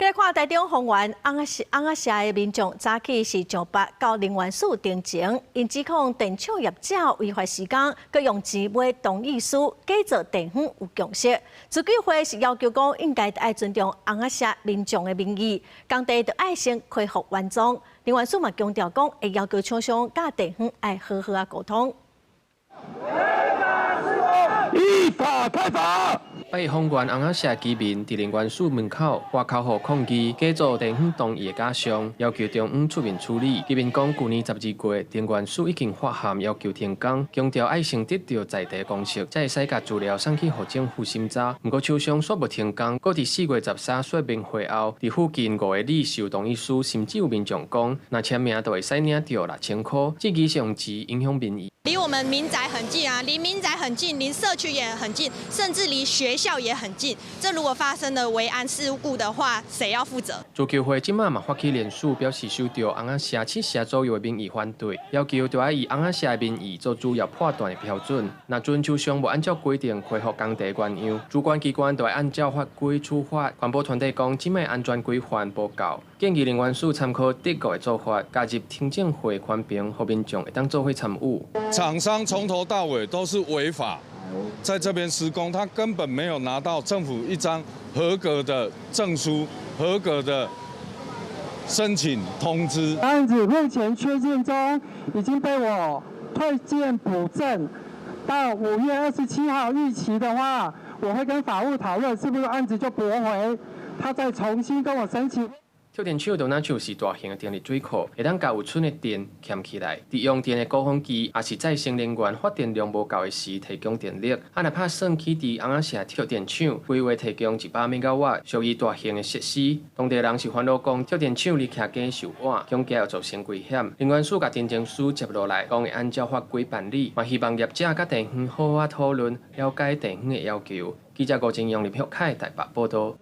今日看台中豐原尪仔社的民眾早起是上北到能源署定情，因指控電廠業者違法施工，佮用錢買同意書，假造地方有共識。主計會是要求講應該愛尊重尪仔社民眾的民意，工地就愛先恢復原狀。能源署嘛強調講，會要求廠商甲地方愛好好啊溝通。依法開罰。北豐原尪仔社居民佇能源署門口掛口號抗議假造地方同意的假象，要求中央出面處理。居民講，去年12月，能源署已經發函要求停工，強調愛先得到在地共識，才會使甲資料送去予政府審查。不過廠商煞無停工，佫佇4月13說明會後，佇附近5個里收同意書，甚至有民眾講，若簽名就會使領到6000塊，這其實用錢影響民意。離我們民宅很近啊，離民宅很近，離社區也很近，甚至離學校也很近。這如果發生了危安事故的話，誰要負責？主計會今麥嘛發起聯署，表示收到尪仔社70社左右的民意反對，要求就要以尪仔社的民意做主要判斷的標準。若準廠商無按照規定恢復工地原樣，主管機關就要按照法規處罰。環保團體講，今麥安全規範不夠，建議能源署參考德國的做法，加入聽證會寬屏，讓民眾會當做會參與。廠商從頭到尾都是違法，在這邊施工，他根本沒有拿到政府一張合格的證書、合格的申請通知。案子目前確認中，已經被我推薦補正，到5月27號預期的話，我會跟法務討論是不是案子就駁回，他再重新跟我申請。跳電廠就若像是大型的電力水庫，會當甲有剩的電欠起來，佇用電的高峰期，也是再生能源發電量無夠的時提供電力。若拍算起佇尪仔社跳電廠，規劃提供100兆瓦，屬於大型的設施。當地人是煩惱講，跳電廠離徛街受晏，恐驚要造成危險。能源署甲定情書接落來，講會按照法規辦理，嘛希望業者甲地方好好討論，了解地方的要求。記者郭正陽、林旭凱台北報道。